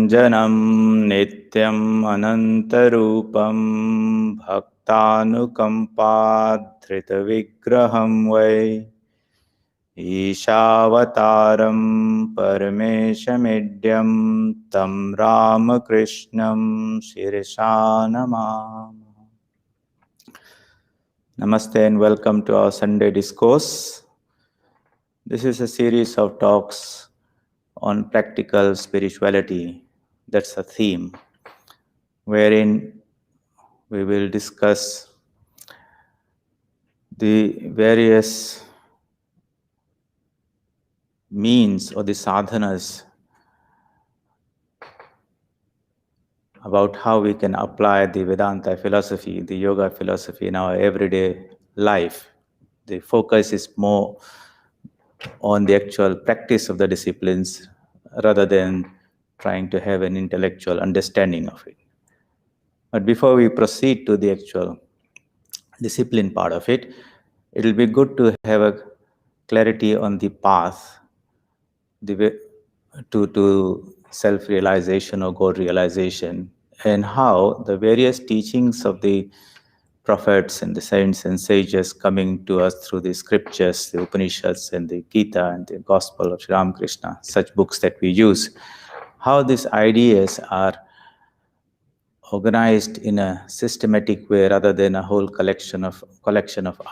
निरञ्जनं नित्यम् अनन्तरूपं भक्तानुकम्पाधृतविग्रहं वै ईशावतारं परमेशमिड्यं तं रामकृष्णं शिरसा Namami. Namaste and welcome to our Sunday discourse. This is a series of talks on practical spirituality. That's a theme wherein we will discuss the various means or the sadhanas about how we can apply the Vedanta philosophy, the yoga philosophy in our everyday life. The focus is more on the actual practice of the disciplines rather than trying to have an intellectual understanding of it. But before we proceed to the actual discipline part of it, it will be good to have a clarity on the path the way to self-realization or God realization, and how the various teachings of the prophets and the saints and sages coming to us through the scriptures, the Upanishads and the Gita and the Gospel of Sri Ramakrishna, such books that we use, how these ideas are organized in a systematic way rather than a whole collection of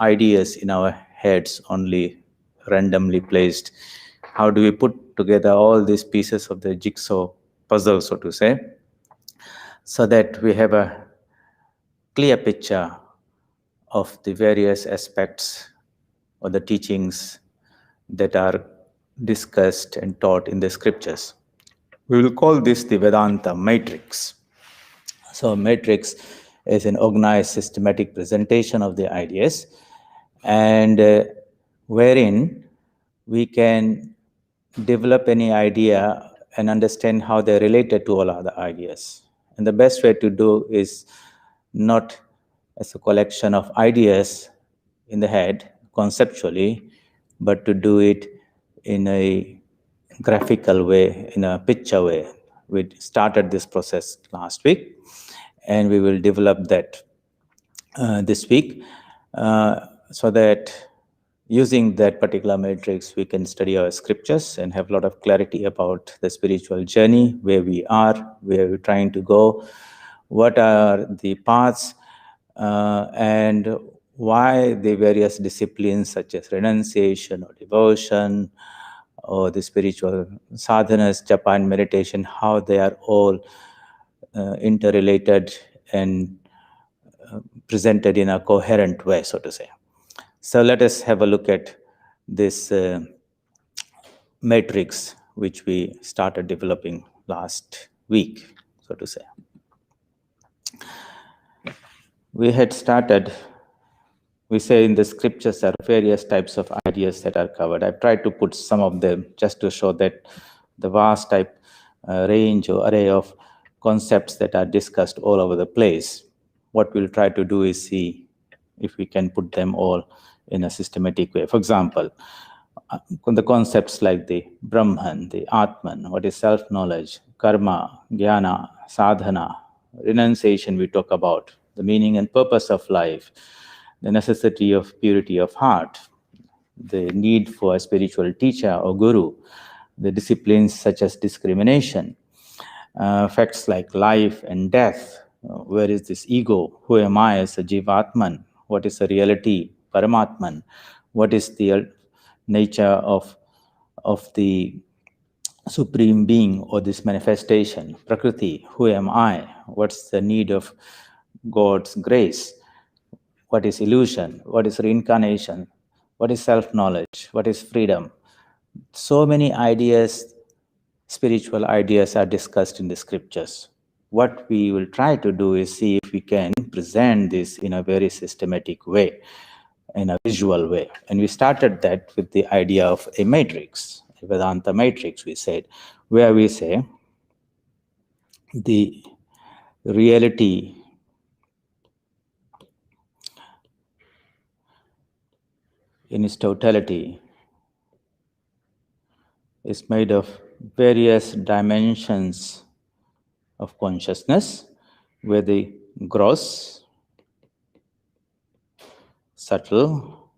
ideas in our heads only randomly placed. How do we put together all these pieces of the jigsaw puzzle, so to say, so that we have a clear picture of the various aspects or the teachings that are discussed and taught in the scriptures. We will call this the Vedanta matrix. So matrix is an organized systematic presentation of the ideas, and wherein we can develop any idea and understand how they're related to all other ideas. And the best way to do is not as a collection of ideas in the head conceptually, but to do it in a graphical way, in a picture way. We started this process last week, and we will develop that this week, so that using that particular matrix, we can study our scriptures and have a lot of clarity about the spiritual journey, where we are, where we're trying to go, what are the paths, and why the various disciplines such as renunciation or devotion or the spiritual sadhanas, japa and meditation, how they are all interrelated and presented in a coherent way, so to say. So let us have a look at this matrix which we started developing last week, so to say. We had started, we say in the scriptures there are various types of ideas that are covered. I've tried to put some of them just to show that the vast type range or array of concepts that are discussed all over the place. What we'll try to do is see if we can put them all in a systematic way. For example, the concepts like the Brahman, the Atman, what is self-knowledge, karma, jnana, sadhana, renunciation we talk about, the meaning and purpose of life, the necessity of purity of heart, the need for a spiritual teacher or guru, the disciplines such as discrimination, facts like life and death, where is this ego, who am I as a jivatman, what is the reality, paramatman, what is the nature of the supreme being or this manifestation, prakriti, who am I, what's the need of God's grace, what is illusion, what is reincarnation, what is self-knowledge, what is freedom. So many ideas, spiritual ideas are discussed in the scriptures. What we will try to do is see if we can present this in a very systematic way, in a visual way. And we started that with the idea of a matrix, a Vedanta matrix, we said, where we say the reality in its totality is made of various dimensions of consciousness, where the gross, subtle,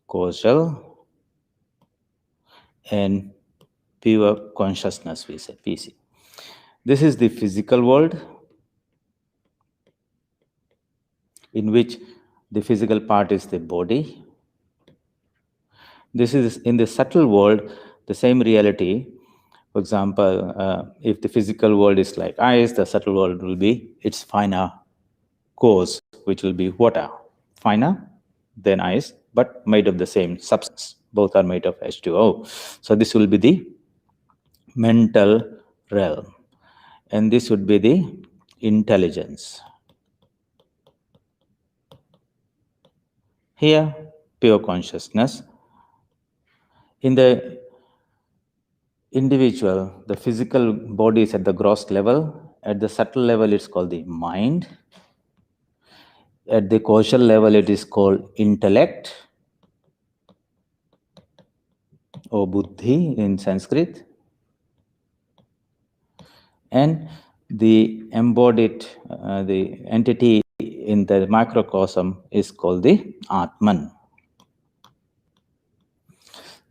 causal, and pure consciousness, we say, PC. This is the physical world, in which the physical part is the body. This is in the subtle world, the same reality. For example, if the physical world is like ice, the subtle world will be its finer cause, which will be water. Finer than ice, but made of the same substance. Both are made of H2O. So this will be the mental realm. And this would be the intelligence. Here, pure consciousness. In the individual, the physical body is at the gross level. At the subtle level, it's called the mind. At the causal level, it is called intellect or buddhi in Sanskrit. And the embodied, the entity in the microcosm is called the Atman.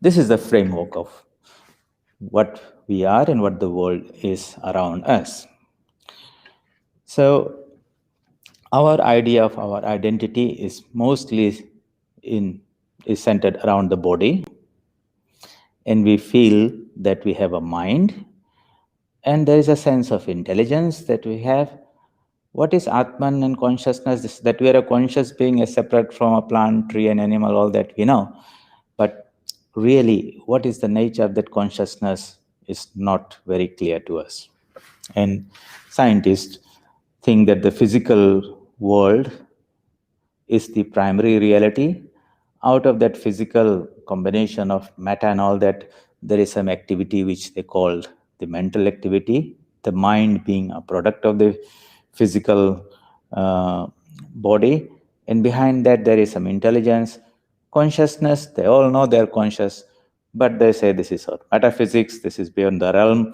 This is the framework of what we are and what the world is around us. So our idea of our identity is mostly is centered around the body, and we feel that we have a mind, and there is a sense of intelligence that we have. What is Atman and consciousness? This, that we are a conscious being, as separate from a plant, tree, and animal, all that we know. But really, what is the nature of that consciousness is not very clear to us. And scientists think that the physical world is the primary reality. Out of that physical combination of matter and all that, there is some activity which they called the mental activity, the mind being a product of the physical body. And behind that, there is some intelligence, consciousness. They all know they're conscious, but they say this is metaphysics, this is beyond the realm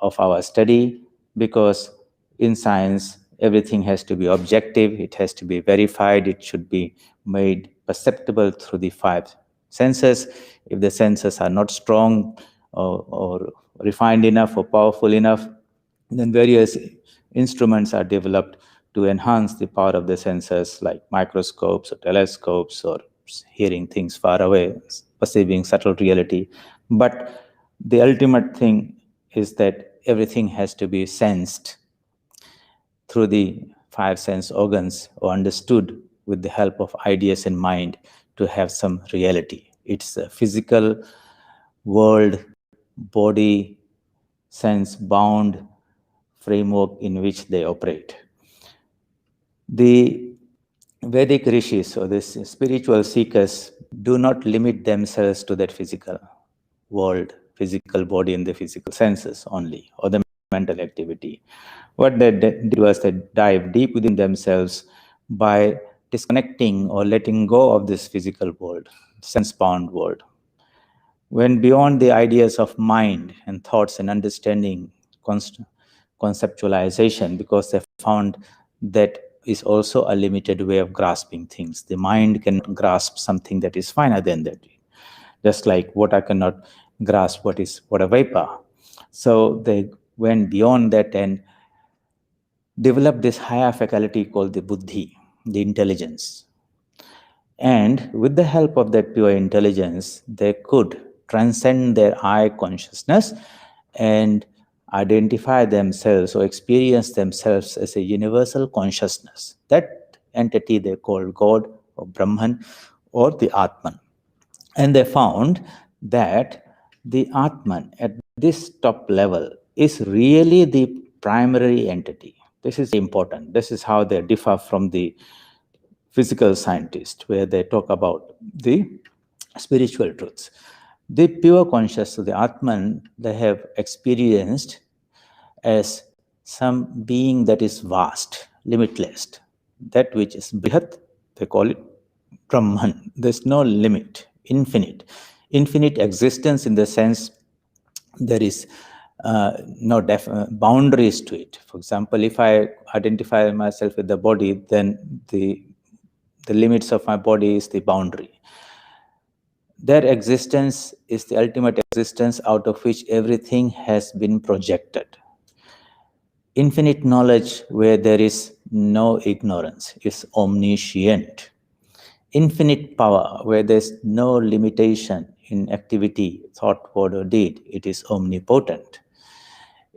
of our study, because in science, everything has to be objective, it has to be verified, it should be made perceptible through the five senses. If the senses are not strong or refined enough or powerful enough, then various instruments are developed to enhance the power of the senses, like microscopes or telescopes, or hearing things far away, perceiving subtle reality. But the ultimate thing is that everything has to be sensed through the five sense organs or understood with the help of ideas in mind to have some reality. It's a physical world, body, sense bound framework in which they operate. The Vedic rishis or the spiritual seekers do not limit themselves to that physical world, physical body, and the physical senses only, or the mental activity. What they did was they dive deep within themselves by disconnecting or letting go of this physical world, sense-bound world. When beyond the ideas of mind and thoughts and understanding, conceptualization, because they found that is also a limited way of grasping things. The mind can grasp something that is finer than that. Just like water cannot grasp what a vapor. So they went beyond that and developed this higher faculty called the buddhi, the intelligence. And with the help of that pure intelligence, they could transcend their I consciousness and identify themselves or experience themselves as a universal consciousness. That entity they called God or Brahman or the Atman. And they found that the Atman at this top level is really the primary entity. This is important. This is how they differ from the physical scientists, where they talk about the spiritual truths. The pure consciousness, the Atman, they have experienced as some being that is vast, limitless. That which is Brihat, they call it Brahman. There's no limit, infinite. Infinite existence in the sense there is boundaries to it. For example, if I identify myself with the body, then the limits of my body is the boundary. Their existence is the ultimate existence out of which everything has been projected. Infinite knowledge where there is no ignorance is omniscient. Infinite power where there's no limitation in activity, thought, word, or deed, it is omnipotent.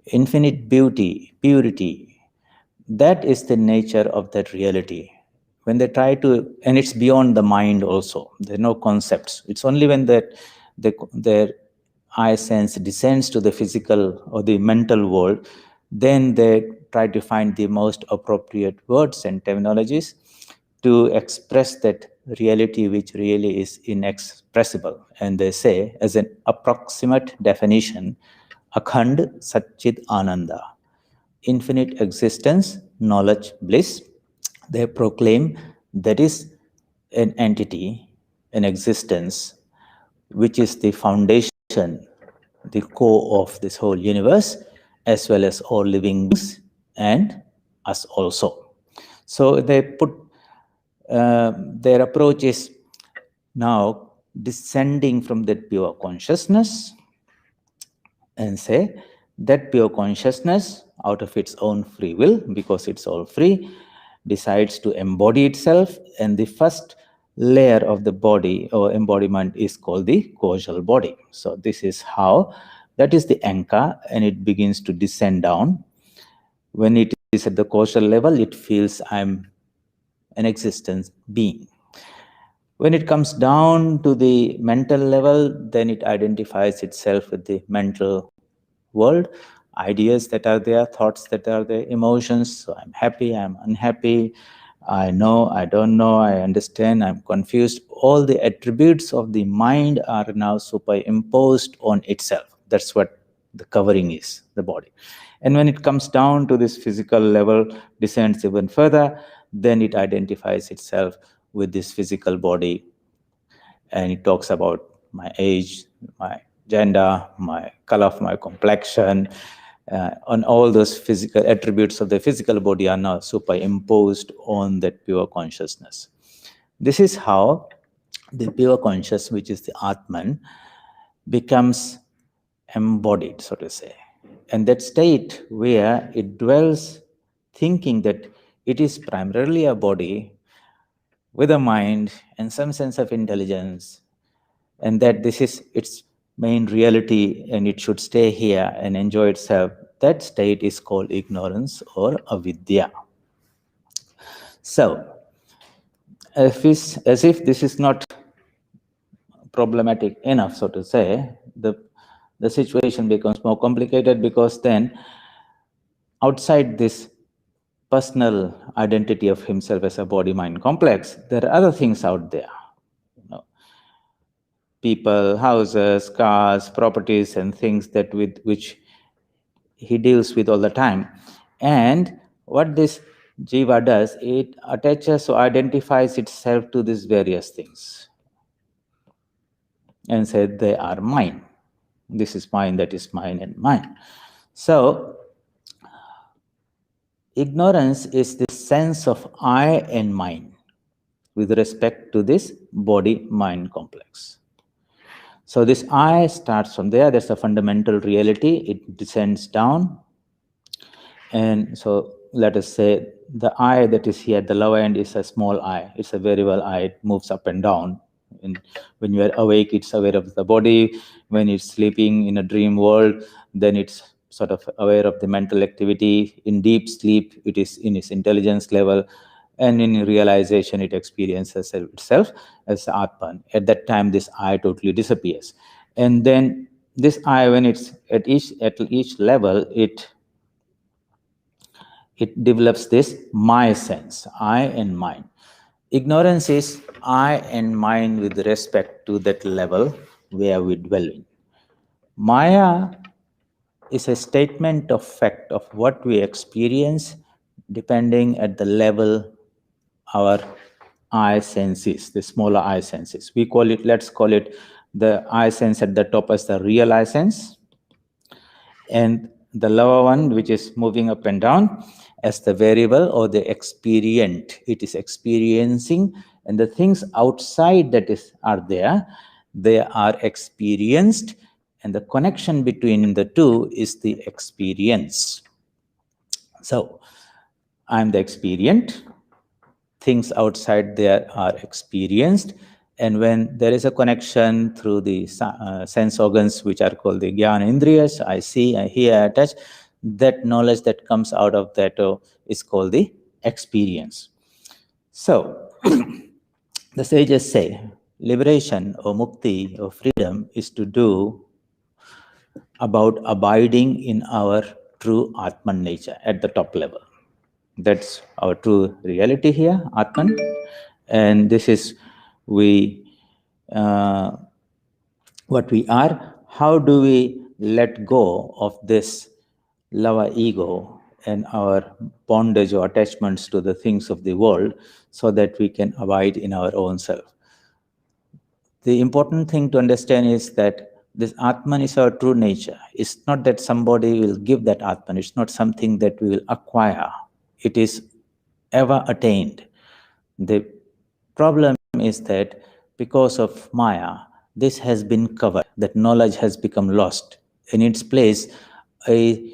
Infinite beauty, purity, that is the nature of that reality. When they try to, and it's beyond the mind also, there are no concepts. It's only when their eye sense descends to the physical or the mental world, then they try to find the most appropriate words and terminologies to express that reality which really is inexpressible. And they say, as an approximate definition, Akhand Satchit Ananda, infinite existence, knowledge, bliss. They proclaim that is an entity, an existence, which is the foundation, the core of this whole universe, as well as all living beings and us also. So they put their approach is now descending from that pure consciousness and say that pure consciousness, out of its own free will, because it's all free, decides to embody itself. And the first layer of the body or embodiment is called the causal body. So this is how, that is the anchor, and it begins to descend down. When it is at the causal level, it feels I'm an existence being. When it comes down to the mental level, then it identifies itself with the mental world, ideas that are there, thoughts that are there, emotions. So I'm happy, I'm unhappy, I know, I don't know, I understand, I'm confused. All the attributes of the mind are now superimposed on itself. That's what the covering is, the body. And when it comes down to this physical level, descends even further, then it identifies itself with this physical body, and it talks about my age, my gender, my color of my complexion, and all those physical attributes of the physical body are now superimposed on that pure consciousness. This is how the pure conscious, which is the Atman, becomes embodied, so to say. And that state where it dwells thinking that it is primarily a body with a mind and some sense of intelligence, and that this is its main reality and it should stay here and enjoy itself, that state is called ignorance or avidya. So, as if this is not problematic enough, so to say, the situation becomes more complicated, because then outside this personal identity of himself as a body-mind complex, there are other things out there. People, houses, cars, properties, and things that with which he deals with all the time. And what this jiva does, it attaches or identifies itself to these various things and said they are mine. This is mine, that is mine, and mine. So ignorance is the sense of I and mine with respect to this body-mind complex. So this I starts from there. There's a fundamental reality. It descends down. And so let us say the I that is here at the lower end is a small I. It's a variable I. It moves up and down. And when you are awake, it's aware of the body. When it's sleeping in a dream world, then it's sort of aware of the mental activity. In deep sleep, it is in its intelligence level. And in realization, it experiences itself as Atman. At that time, this I totally disappears. And then this I, when it's at each level, it develops this my sense, I and mine. Ignorance is I and mine with respect to that level where we dwell in. Maya is a statement of fact of what we experience depending at the level our eye senses, the smaller eye senses. We call it, let's call it the eye sense at the top as the real eye sense. and the lower one, which is moving up and down, as the variable or the experient. It is experiencing, and the things outside that is are there, they are experienced, and the connection between the two is the experience. So I'm the experient, things outside there are experienced, and when there is a connection through the sense organs, which are called the jnana indriyas, I see, I hear, I touch, that knowledge that comes out of that is called the experience. So the sages say liberation or mukti or freedom is to do about abiding in our true Atman nature at the top level. That's our true reality here, Atman. And this is we what we are. How do we let go of this lava ego and our bondage or attachments to the things of the world so that we can abide in our own self? The important thing to understand is that this Atman is our true nature. It's not that somebody will give that Atman. It's not something that we will acquire. It is ever attained. The problem is that because of Maya, this has been covered, that knowledge has become lost. In its place, a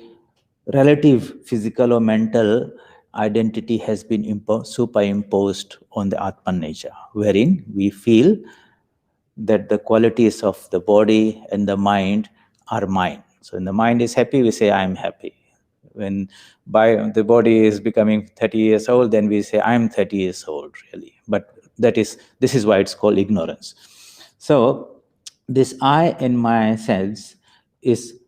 relative physical or mental identity has been superimposed on the Atman nature, wherein we feel that the qualities of the body and the mind are mine. So when the mind is happy, we say, I'm happy. When the body is becoming 30 years old, then we say, I'm 30 years old, really. But this is why it's called ignorance. So this I in my sense is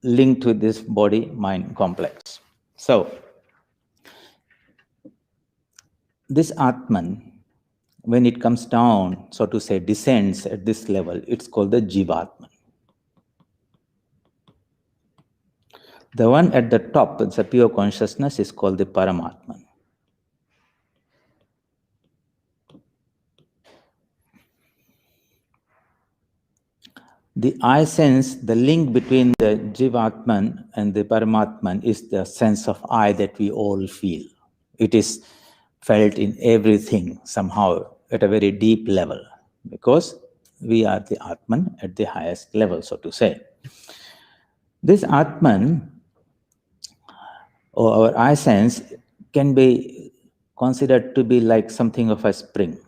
linked to this body-mind complex. So this Atman, when it comes down, so to say, descends at this level, it's called the Jivatman. The one at the top, it's a pure consciousness, is called the Paramatman. The I sense, the link between the Jivatman and the Paramatman is the sense of I that we all feel. It is felt in everything somehow at a very deep level because we are the Atman at the highest level, so to say. This Atman or our I sense can be considered to be like something of a spring,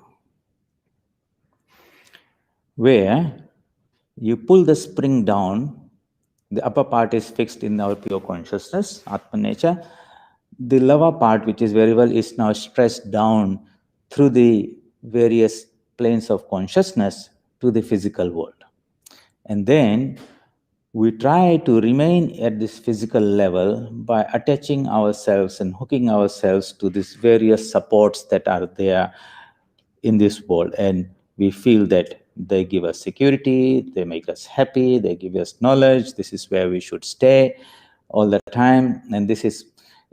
where you pull the spring down, the upper part is fixed in our pure consciousness, Atman nature. The lower part, which is variable, is now stressed down through the various planes of consciousness to the physical world. And then we try to remain at this physical level by attaching ourselves and hooking ourselves to these various supports that are there in this world, and we feel that they give us security, they make us happy, they give us knowledge, this is where we should stay all the time, and this is,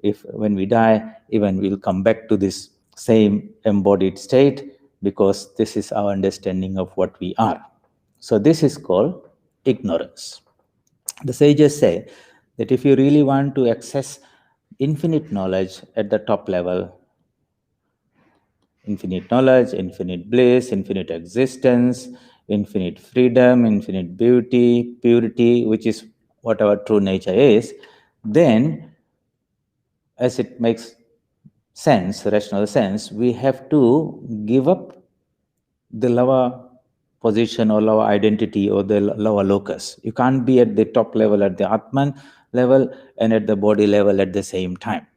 if when we die, even we'll come back to this same embodied state because this is our understanding of what we are. So this is called ignorance. The sages say that if you really want to access infinite knowledge at the top level, infinite knowledge, infinite bliss, infinite existence, infinite freedom, infinite beauty, purity, which is what our true nature is, then, as it makes sense, rational sense, we have to give up the lower position or lower identity or the lower locus. You can't be at the top level, at the Atman level, and at the body level at the same time.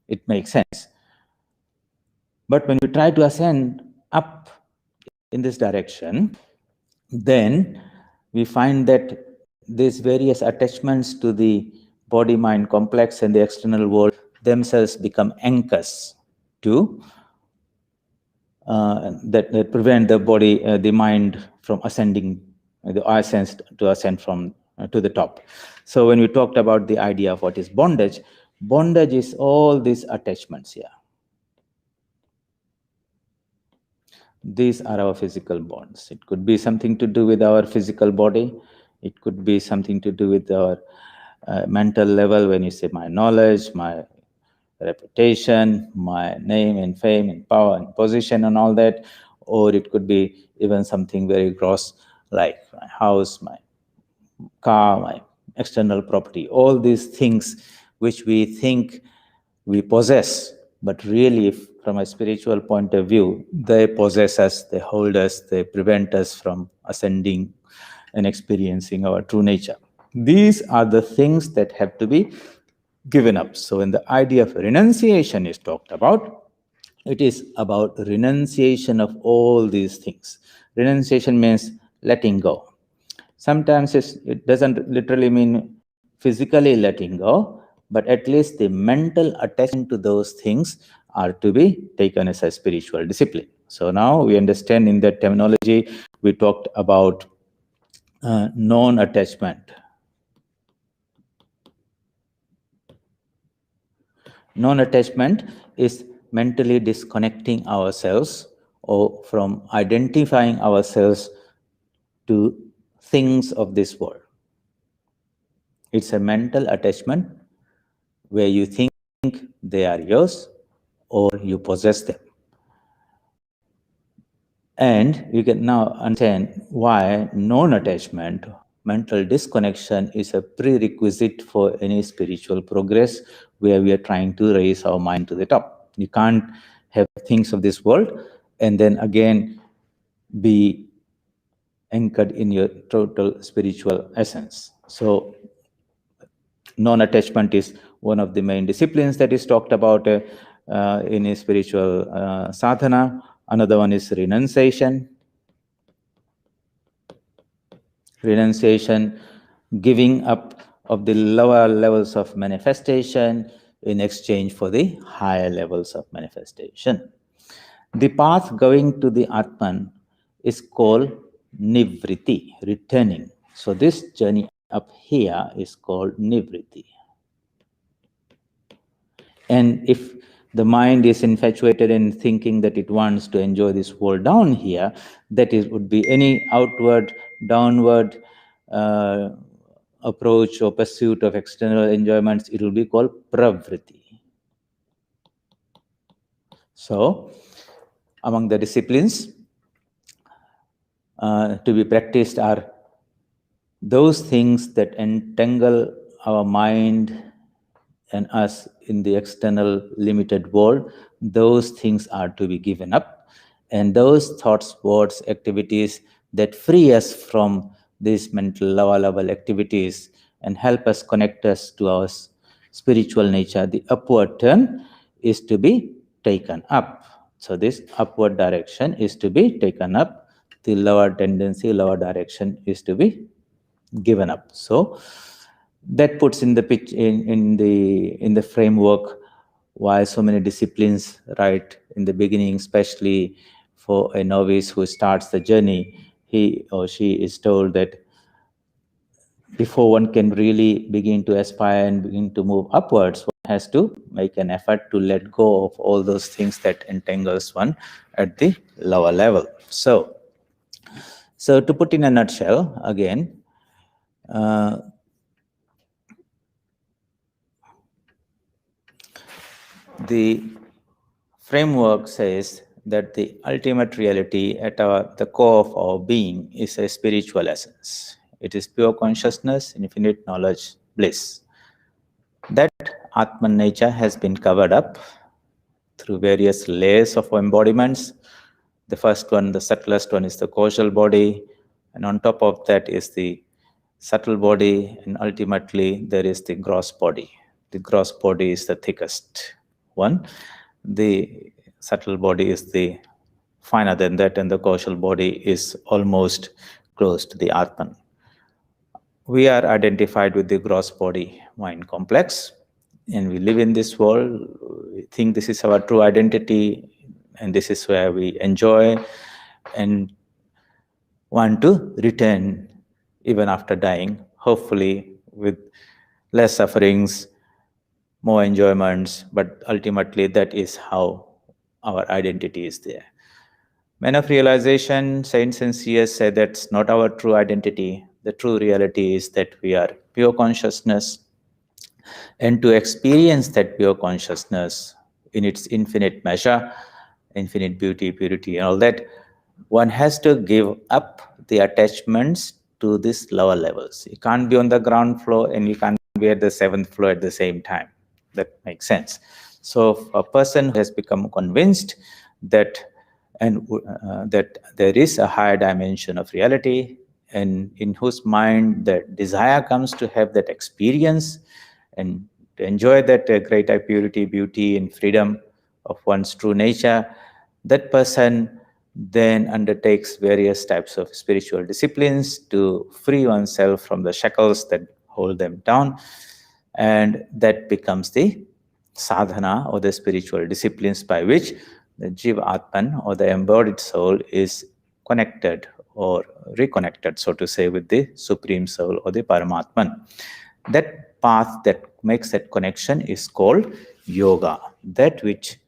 It makes sense. But when you try to ascend up in this direction, then we find that these various attachments to the body-mind complex and the external world themselves become anchors to that prevent the body, the mind from ascending, the I sense to ascend from to the top. So when we talked about the idea of what is bondage, bondage is all these attachments here. These are our physical bonds. It could be something to do with our physical body. It could be something to do with our mental level, when you say my knowledge, my reputation, my name and fame and power and position and all that. Or it could be even something very gross like my house, my car, my external property, all these things which we think we possess, but really, from a spiritual point of view, they possess us, they hold us, they prevent us from ascending and experiencing our true nature. These are the things that have to be given up. So, when the idea of renunciation is talked about, it is about renunciation of all these things. Renunciation means letting go. Sometimes it doesn't literally mean physically letting go, but at least the mental attachment to those things are to be taken as a spiritual discipline. So now we understand in that terminology, we talked about non attachment. Non attachment is mentally disconnecting ourselves or from identifying ourselves to things of this world. It's a mental attachment where you think they are yours or you possess them. And you can now understand why non attachment, mental disconnection, is a prerequisite for any spiritual progress where we are trying to raise our mind to the top. You can't have things of this world and then again be anchored in your total spiritual essence. So, non attachment is one of the main disciplines that is talked about in a spiritual sadhana. Another one is renunciation. Renunciation, giving up of the lower levels of manifestation in exchange for the higher levels of manifestation. The path going to the Atman is called Nivriti, returning. So this journey up here is called Nivriti. And if the mind is infatuated in thinking that it wants to enjoy this world down here, that is would be any outward, downward approach or pursuit of external enjoyments, it will be called pravriti. So, among the disciplines to be practiced are those things that entangle our mind and us in the external limited world. Those things are to be given up. And those thoughts, words, activities that free us from these mental lower level activities and help us connect us to our spiritual nature, the upward turn is to be taken up. So this upward direction is to be taken up. The lower tendency, lower direction is to be given up. So that puts in the pitch in the framework why so many disciplines right in the beginning, especially for a novice who starts the journey, he or she is told that before one can really begin to aspire and begin to move upwards, one has to make an effort to let go of all those things that entangles one at the lower level. So to put in a nutshell, again, the framework says that the ultimate reality at the core of our being is a spiritual essence. It is pure consciousness, infinite knowledge, bliss. That Atman nature has been covered up through various layers of embodiments. The first one, the subtlest one, is the causal body, and on top of that is the subtle body, and ultimately there is the gross body. The gross body is the thickest one. The subtle body is the finer than that, and the causal body is almost close to the Atman. We are identified with the gross body mind complex, and we live in this world. We think this is our true identity, and this is where we enjoy and want to return even after dying, hopefully with less sufferings, more enjoyments, but ultimately that is how our identity is there. Men of realization, saints and seers say that's not our true identity. The true reality is that we are pure consciousness, and to experience that pure consciousness in its infinite measure, infinite beauty, purity, and all that, one has to give up the attachments to these lower levels. You can't be on the ground floor and you can't be at the seventh floor at the same time. That makes sense. So, a person who has become convinced that that there is a higher dimension of reality, and in whose mind the desire comes to have that experience and to enjoy that greater purity, beauty, and freedom of one's true nature, that person then undertakes various types of spiritual disciplines to free oneself from the shackles that hold them down. And that becomes the sadhana, or the spiritual disciplines by which the Jiva Atman, or the embodied soul, is connected or reconnected, so to say, with the Supreme Soul or the Paramatman. That path that makes that connection is called yoga. That which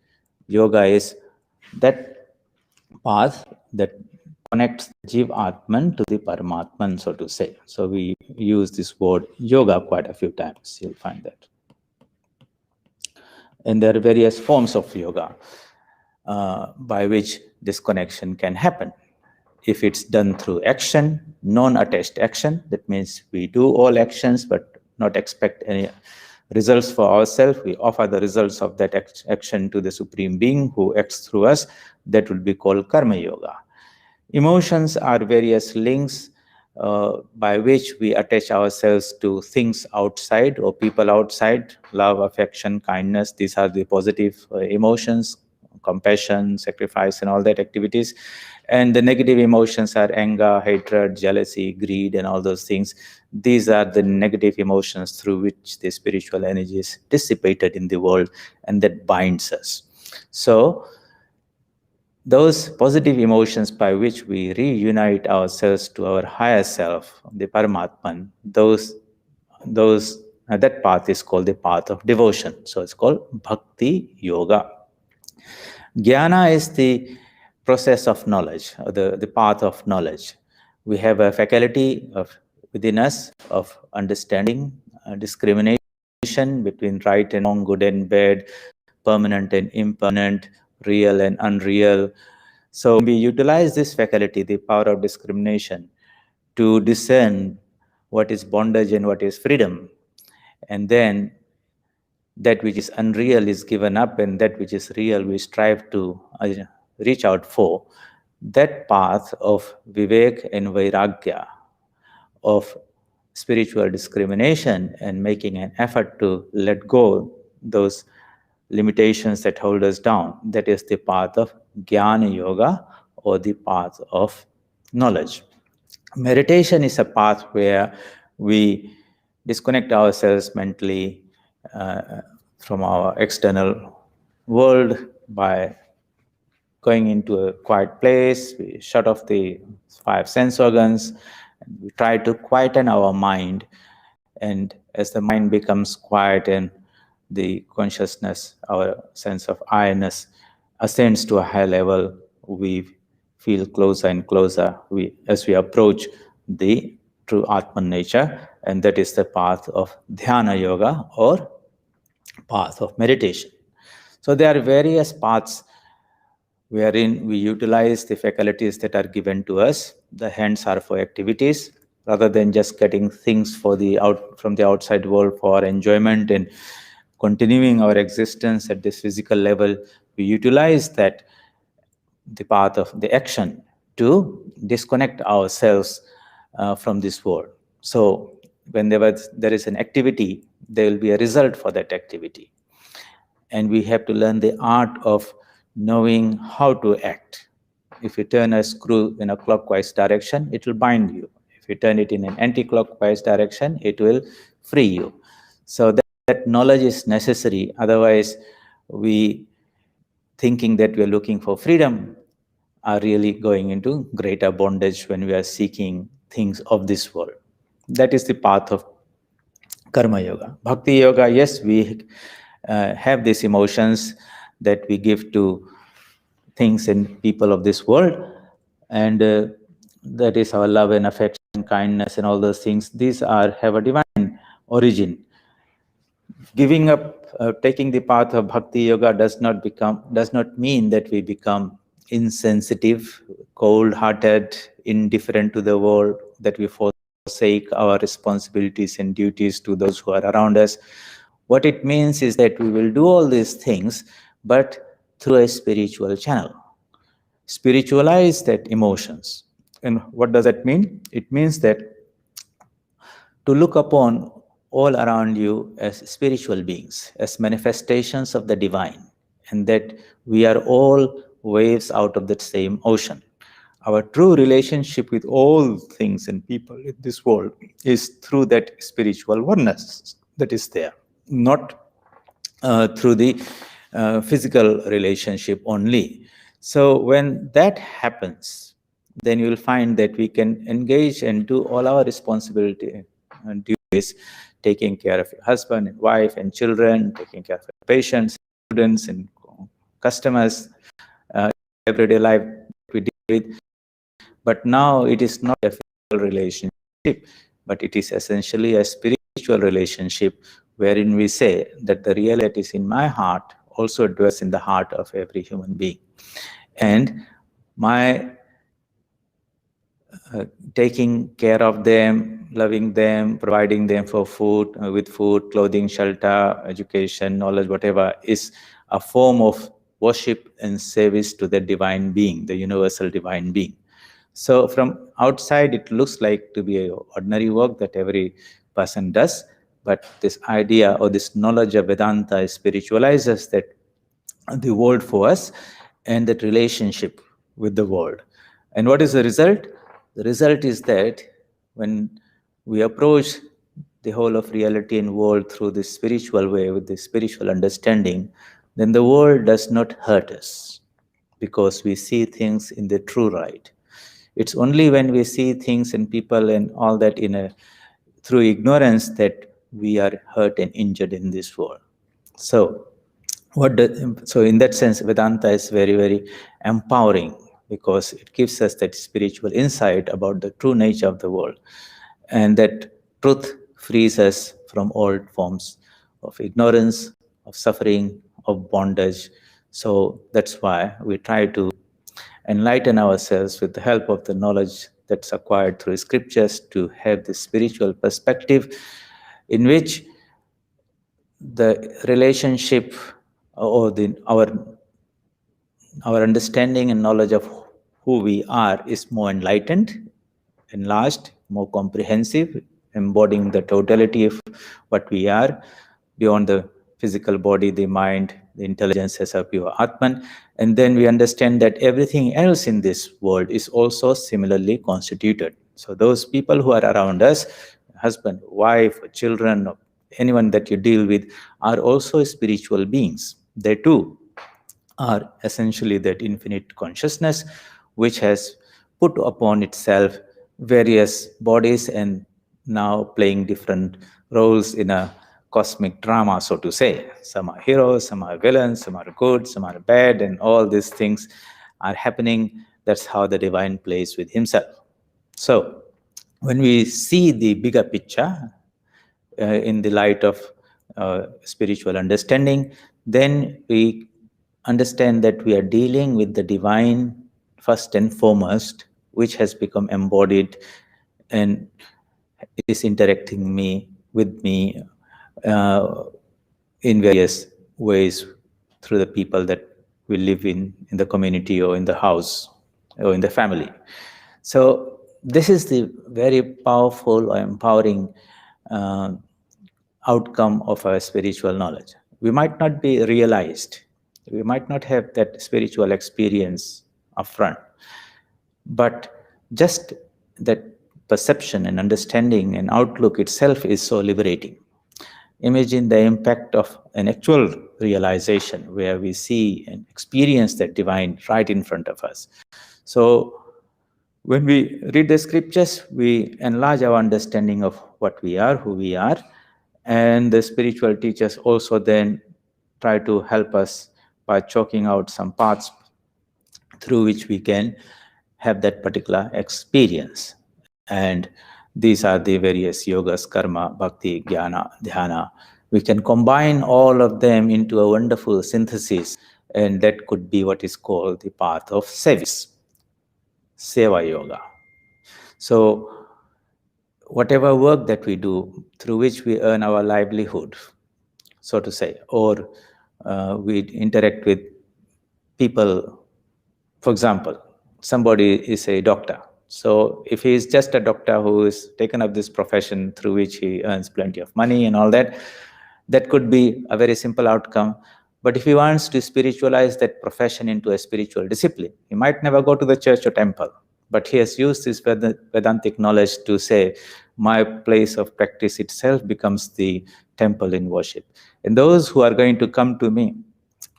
yoga is that path that connects Jiv Atman to the Paramatman, so to say. So we use this word yoga quite a few times. You'll find that. And there are various forms of yoga by which this connection can happen. If it's done through action, non-attached action, that means we do all actions but not expect any results for ourselves. We offer the results of that action to the Supreme Being who acts through us. That will be called Karma Yoga. Emotions are various links by which we attach ourselves to things outside or people outside. Love, affection, kindness, these are the positive emotions, compassion, sacrifice, and all that activities. And the negative emotions are anger, hatred, jealousy, greed, and all those things. These are the negative emotions through which the spiritual energy is dissipated in the world, and that binds us. So those positive emotions by which we reunite ourselves to our higher self, the Paramatman, that path is called the path of devotion. So it's called Bhakti Yoga. Jnana is the process of knowledge, or the path of knowledge. We have a faculty within us of understanding, discrimination between right and wrong, good and bad, permanent and impermanent, real and unreal. So we utilize this faculty, the power of discrimination, to discern what is bondage and what is freedom. And then that which is unreal is given up, and that which is real we strive to reach out for. That path of Vivek and Vairagya, of spiritual discrimination and making an effort to let go those limitations that hold us down, that is the path of Jnana Yoga, or the path of knowledge. Meditation is a path where we disconnect ourselves mentally from our external world by going into a quiet place. We shut off the five sense organs, and we try to quieten our mind. And as the mind becomes quiet and the consciousness, our sense of I-ness, ascends to a high level, we feel closer and closer as we approach the true Atman nature, and that is the path of Dhyana Yoga, or path of meditation. So there are various paths wherein we utilize the faculties that are given to us. The hands are for activities, rather than just getting things from the outside world for enjoyment and continuing our existence at this physical level. We utilize that, the path of the action, to disconnect ourselves from this world. So when there is an activity, there will be a result for that activity. And we have to learn the art of knowing how to act. If you turn a screw in a clockwise direction, it will bind you. If you turn it in an anti-clockwise direction, it will free you. So that knowledge is necessary. Otherwise, we, thinking that we are looking for freedom, are really going into greater bondage when we are seeking things of this world. That is the path of Karma Yoga. Bhakti Yoga, yes, we have these emotions that we give to things and people of this world, and that is our love and affection kindness and all those things, these are have a divine origin. Giving up, taking the path of bhakti yoga does not mean that we become insensitive, cold-hearted, indifferent to the world, that we forsake our responsibilities and duties to those who are around us. What it means is that we will do all these things, but through a spiritual channel. Spiritualize that emotions. And what does that mean? It means that to look upon all around you as spiritual beings, as manifestations of the divine, and that we are all waves out of that same ocean. Our true relationship with all things and people in this world is through that spiritual oneness that is there, not through the physical relationship only. So when that happens, then you will find that we can engage and do all our responsibility and duties, taking care of your husband and wife and children, taking care of your patients, students and customers, everyday life we deal with. But now it is not a physical relationship, but it is essentially a spiritual relationship, wherein we say that the reality that is in my heart also dwells in the heart of every human being. And my taking care of them, loving them, providing them for food, with food, clothing, shelter, education, knowledge, whatever, is a form of worship and service to the divine being, the universal divine being. So from outside, it looks like to be an ordinary work that every person does, but this idea or this knowledge of Vedanta spiritualizes that the world for us and that relationship with the world. And what is the result? The result is that when we approach the whole of reality and world through this spiritual way, with this spiritual understanding, then the world does not hurt us because we see things in the true light. It's only when we see things and people and all that through ignorance that we are hurt and injured in this world. So, so in that sense, Vedanta is very, very empowering because it gives us that spiritual insight about the true nature of the world, and that truth frees us from all forms of ignorance, of suffering, of bondage. So that's why we try to enlighten ourselves with the help of the knowledge that's acquired through scriptures, to have this spiritual perspective in which the relationship or our understanding and knowledge of who we are is more enlightened, enlarged, more comprehensive, embodying the totality of what we are beyond the physical body, the mind, the intelligence as a pure Atman. And then we understand that everything else in this world is also similarly constituted. So those people who are around us, husband, wife, children, anyone that you deal with, are also spiritual beings. They too are essentially that infinite consciousness which has put upon itself various bodies and now playing different roles in a cosmic drama, so to say. Some are heroes, some are villains, some are good, some are bad, and all these things are happening. That's how the divine plays with himself. So when we see the bigger picture, in the light of spiritual understanding, then we understand that we are dealing with the divine first and foremost, which has become embodied and is interacting with me in various ways through the people that we live in the community or in the house or in the family. So this is the very powerful or empowering uh, outcome of our spiritual knowledge. We might not be realized, we might not have that spiritual experience upfront, but just that perception and understanding and outlook itself is so liberating. Imagine the impact of an actual realization where we see and experience that divine right in front of us. So when we read the scriptures, we enlarge our understanding of what we are, who we are, and the spiritual teachers also then try to help us by chalking out some paths through which we can have that particular experience. And These are the various yogas, karma, bhakti, jnana, dhyana. We can combine all of them into a wonderful synthesis, and that could be what is called the path of service, seva yoga. So, whatever work that we do through which we earn our livelihood, so to say, or we interact with people. For example, somebody is a doctor. So if he is just a doctor who is taken up this profession through which he earns plenty of money and all that, that could be a very simple outcome. But if he wants to spiritualize that profession into a spiritual discipline, he might never go to the church or temple. But he has used this Vedantic knowledge to say, my place of practice itself becomes the temple in worship. And those who are going to come to me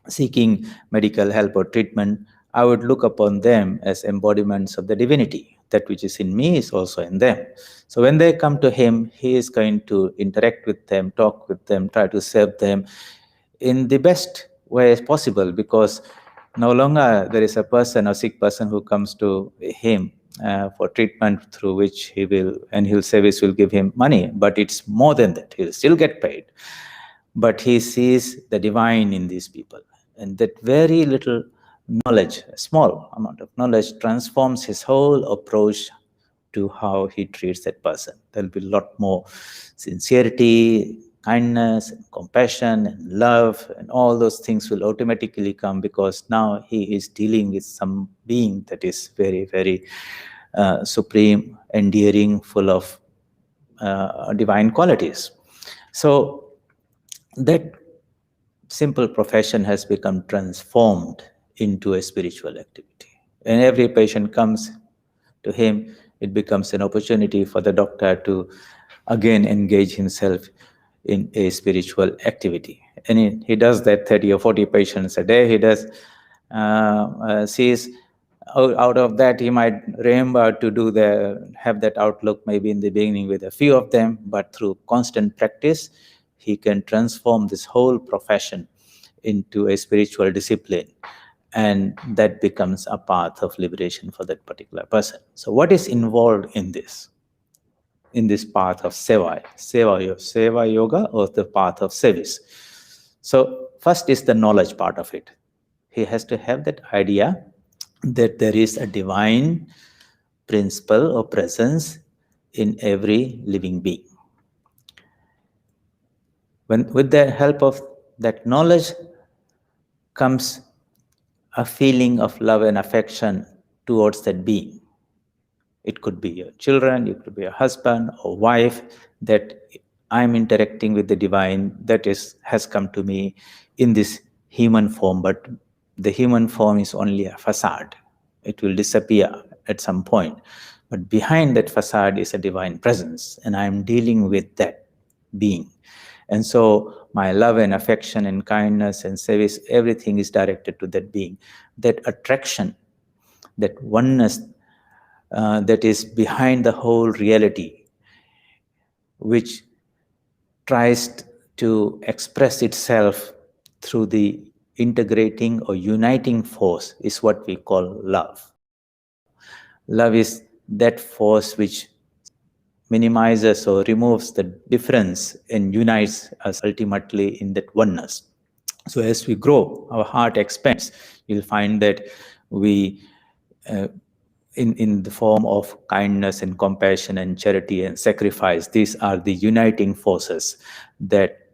seeking medical help or treatment, I would look upon them as embodiments of the divinity. That which is in me is also in them. So when they come to him, he is going to interact with them, talk with them, try to serve them in the best way as possible, because no longer there is a person or sick person who comes to him for treatment through which he will, and his service will give him money, but it's more than that. He'll still get paid. But he sees the divine in these people. And that very little knowledge, a small amount of knowledge, transforms his whole approach to how he treats that person. There'll be a lot more sincerity, kindness, and compassion, and love, and all those things will automatically come, because now he is dealing with some being that is very, very supreme, endearing, full of divine qualities. So that simple profession has become transformed into a spiritual activity. And every patient comes to him, it becomes an opportunity for the doctor to again engage himself in a spiritual activity. And he does that 30 or 40 patients a day. He does sees out of that he might remember to have that outlook maybe in the beginning with a few of them, but through constant practice he can transform this whole profession into a spiritual discipline, and that becomes a path of liberation for that particular person. So what is involved in this path of seva yoga, or the path of service? So first is the knowledge part of it. He has to have that idea that there is a divine principle or presence in every living being. With the help of that knowledge comes a feeling of love and affection towards that being. It could be your children, it could be a husband or wife, that I'm interacting with the divine that has come to me in this human form, but the human form is only a facade. It will disappear at some point. But behind that facade is a divine presence, and I'm dealing with that being. And so my love and affection and kindness and service, everything is directed to that being. That attraction, that oneness that is behind the whole reality, which tries to express itself through the integrating or uniting force, is what we call love. Love is that force which minimizes or removes the difference and unites us ultimately in that oneness. So as we grow, our heart expands. You'll find that we in the form of kindness and compassion and charity and sacrifice, these are the uniting forces that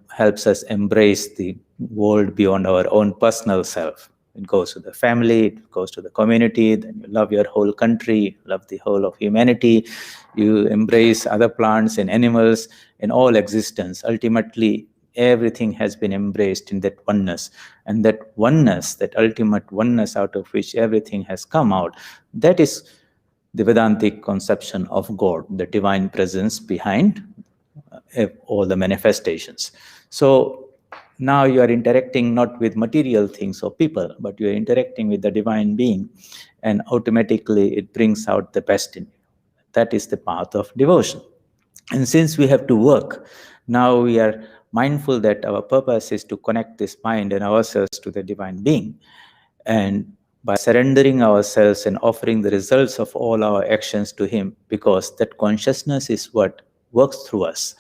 helps us embrace the world beyond our own personal self. It goes to the family, it goes to the community, then you love your whole country, love the whole of humanity, you embrace other plants and animals and all existence. Ultimately, everything has been embraced in that oneness. And that oneness, that ultimate oneness out of which everything has come out, that is the Vedantic conception of God, the divine presence behind all the manifestations. So now you are interacting not with material things or people, but you are interacting with the divine being, and automatically it brings out the best in you. That is the path of devotion. And since we have to work, now we are mindful that our purpose is to connect this mind and ourselves to the divine being. And by surrendering ourselves and offering the results of all our actions to Him, because that consciousness is what works through us.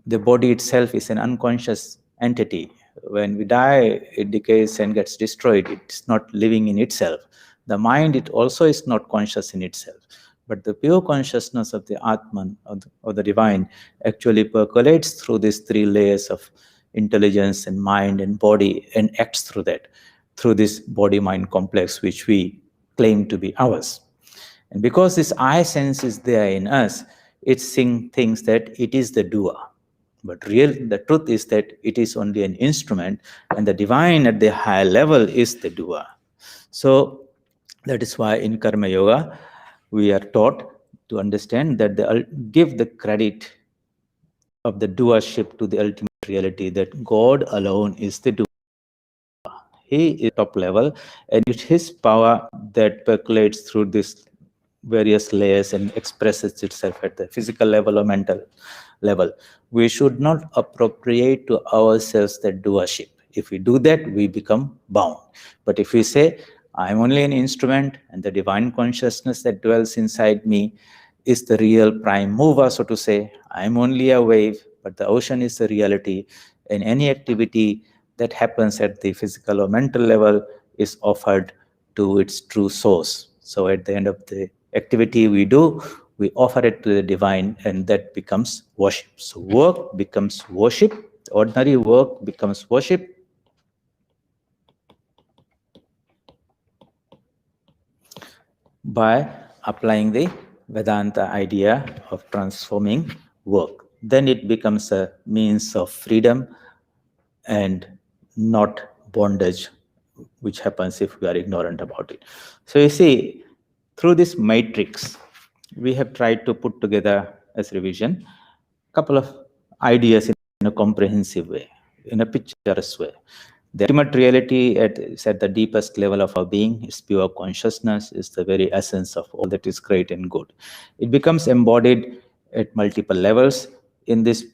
The body itself is an unconscious entity. When we die, it decays and gets destroyed. It's not living in itself. The mind, it also is not conscious in itself. But the pure consciousness of the Atman, or the divine, actually percolates through these three layers of intelligence and mind and body, and acts through that, through this body mind complex, which we claim to be ours. And because this I sense is there in us, it thinks that it is the doer. But the truth is that it is only an instrument, and the divine at the higher level is the doer. So that is why in Karma Yoga, we are taught to understand that give the credit of the doership to the ultimate reality, that God alone is the doer. He is top level, and it's His power that percolates through this various layers and expresses itself at the physical level or mental level. We should not appropriate to ourselves that doership. If we do that, we become bound. But if we say, I'm only an instrument, and the divine consciousness that dwells inside me is the real prime mover, so to say, I'm only a wave, but the ocean is the reality, and any activity that happens at the physical or mental level is offered to its true source. So at the end of the activity we do, we offer it to the divine, and that becomes worship. So work becomes worship, ordinary work becomes worship. By applying the Vedanta idea of transforming work, then it becomes a means of freedom and not bondage, which happens if we are ignorant about it. So you see, through this matrix, we have tried to put together as revision a couple of ideas in a comprehensive way, in a picturesque way. The ultimate reality is at the deepest level of our being, is pure consciousness, is the very essence of all that is great and good. It becomes embodied at multiple levels. In this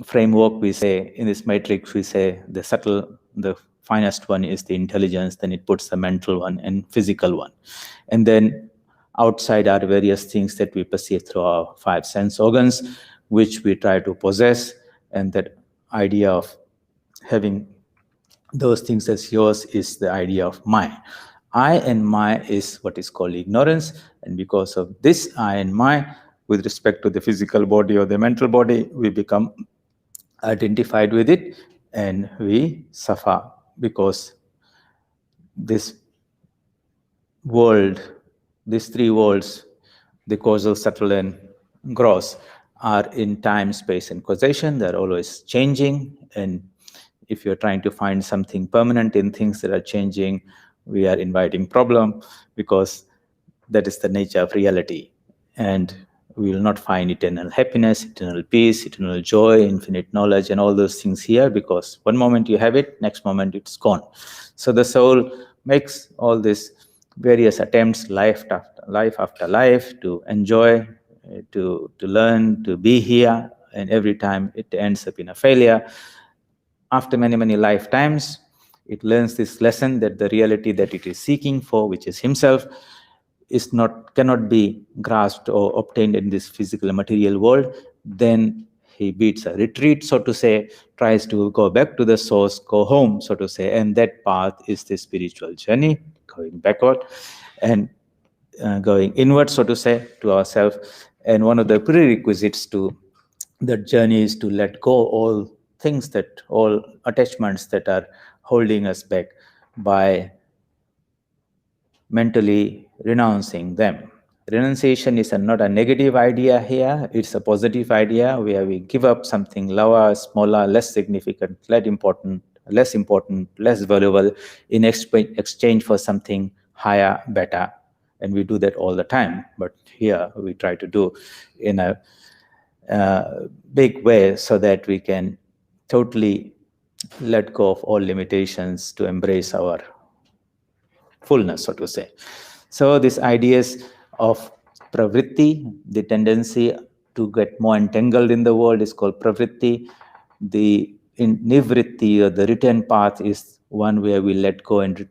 framework, we say, in this matrix, we say the finest one is the intelligence, then it puts the mental one and physical one. And then outside are various things that we perceive through our five sense organs, which we try to possess. And that idea of having those things as yours is the idea of my. I and my is what is called ignorance. And because of this I and my, with respect to the physical body or the mental body, we become identified with it, and we suffer, because this world, these three worlds, the causal, subtle, and gross, are in time, space, and causation. They're always changing. And if you're trying to find something permanent in things that are changing, we are inviting problem, because that is the nature of reality. And we will not find eternal happiness, eternal peace, eternal joy, infinite knowledge, and all those things here, because one moment you have it, next moment it's gone. So the soul makes all these various attempts, life after life, to enjoy, to learn, to be here, and every time it ends up in a failure. After many, many lifetimes, it learns this lesson that the reality that it is seeking for, which is himself, cannot be grasped or obtained in this physical material world. Then he beats a retreat, so to say, tries to go back to the source, go home, so to say, and that path is the spiritual journey, going backward and going inward, so to say, to ourselves. And one of the prerequisites to that journey is to let go all attachments that are holding us back, by mentally renouncing them. Renunciation is not a negative idea here, it's a positive idea where we give up something lower, smaller, less significant, less important, less valuable, in exchange for something higher, better. And we do that all the time. But here we try to do in a big way, so that we can totally let go of all limitations to embrace our fullness, so to say. So these ideas of pravritti, the tendency to get more entangled in the world, is called pravritti. The nivritti, or the return path, is one where we let go and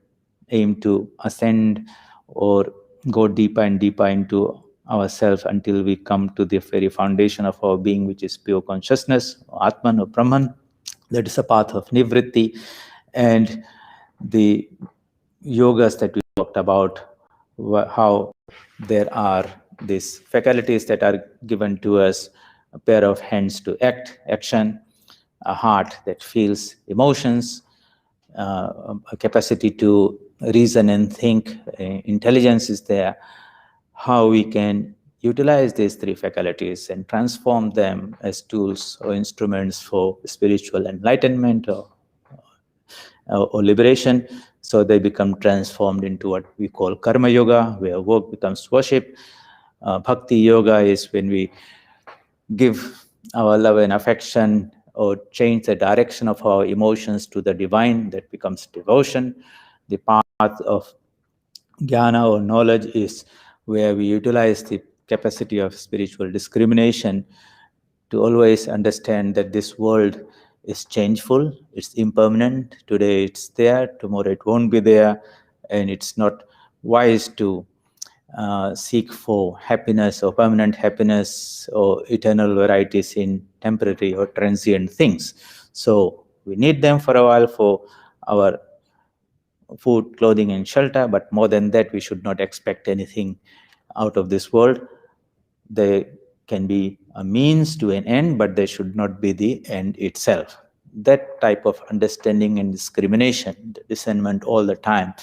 aim to ascend or go deeper and deeper into ourselves until we come to the very foundation of our being, which is pure consciousness, Atman or Brahman. That is a path of Nivritti. And the yogas that we talked about, how there are these faculties that are given to us, a pair of hands to action, a heart that feels emotions, a capacity to reason and think, intelligence is there, how we can utilize these three faculties and transform them as tools or instruments for spiritual enlightenment or liberation. So they become transformed into what we call karma yoga, where work becomes worship. Bhakti yoga is when we give our love and affection or change the direction of our emotions to the divine, that becomes devotion. The path of jnana or knowledge is where we utilize the capacity of spiritual discrimination to always understand that this world is changeful, it's impermanent. Today it's there, tomorrow it won't be there, and it's not wise to seek for happiness or permanent happiness or eternal varieties in temporary or transient things. So we need them for a while for our food, clothing, and shelter, but more than that, we should not expect anything out of this world. They can be a means to an end, but they should not be the end itself. That type of understanding and discrimination, the discernment all the time,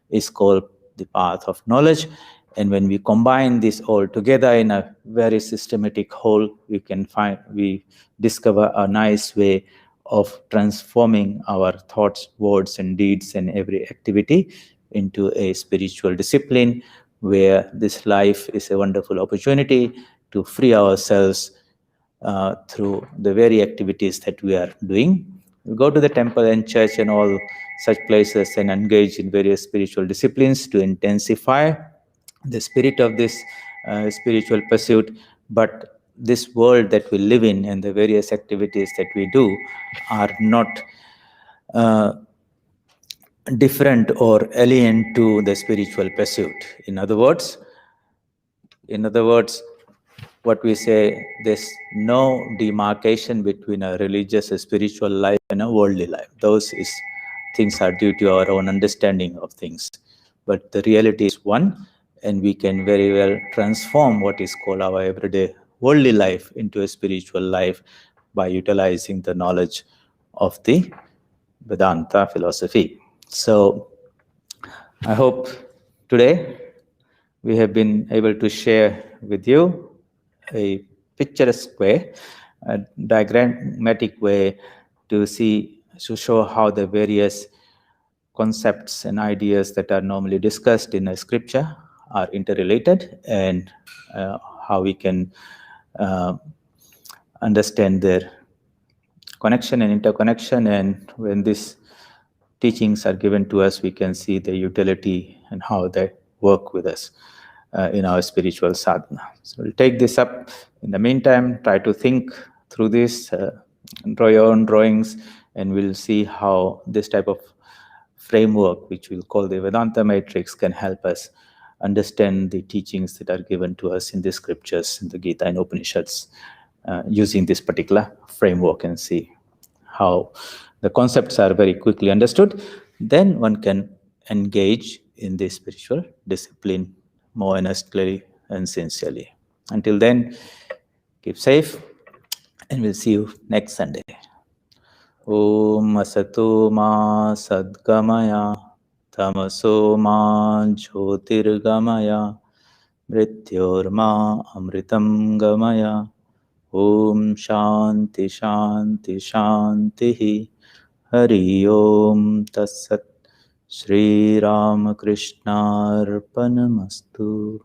is called the path of knowledge. And when we combine this all together in a very systematic whole, we discover a nice way of transforming our thoughts, words, and deeds and every activity into a spiritual discipline, where this life is a wonderful opportunity to free ourselves through the very activities that we are doing. We go to the temple and church and all such places and engage in various spiritual disciplines to intensify the spirit of this spiritual pursuit. But this world that we live in and the various activities that we do are not uh, different or alien to the spiritual pursuit. In other words, what we say, there's no demarcation between a religious, a spiritual life, and a worldly life. Things are due to our own understanding of things. But the reality is one, and we can very well transform what is called our everyday worldly life into a spiritual life by utilizing the knowledge of the Vedanta philosophy. So I hope today we have been able to share with you a picturesque way, a diagrammatic way to show how the various concepts and ideas that are normally discussed in a scripture are interrelated, and how we can uh, understand their connection and interconnection. And when these teachings are given to us, we can see the utility and how they work with us in our spiritual sadhana. So we'll take this up. In the meantime, try to think through this, draw your own drawings, and we'll see how this type of framework, which we'll call the Vedanta matrix, can help us understand the teachings that are given to us in the scriptures, in the Gita and Upanishads, using this particular framework, and see how the concepts are very quickly understood. Then one can engage in the spiritual discipline more earnestly and sincerely. Until then, keep safe, and we'll see you next Sunday. Om Asato Ma Sadgamaya Tamaso Ma Jyotirgamaya Mrityorma Amritam Gamaya. Om Shanti Shanti Shanti. Hari Om Tatsat. Shri Ramakrishna Arpanamastu.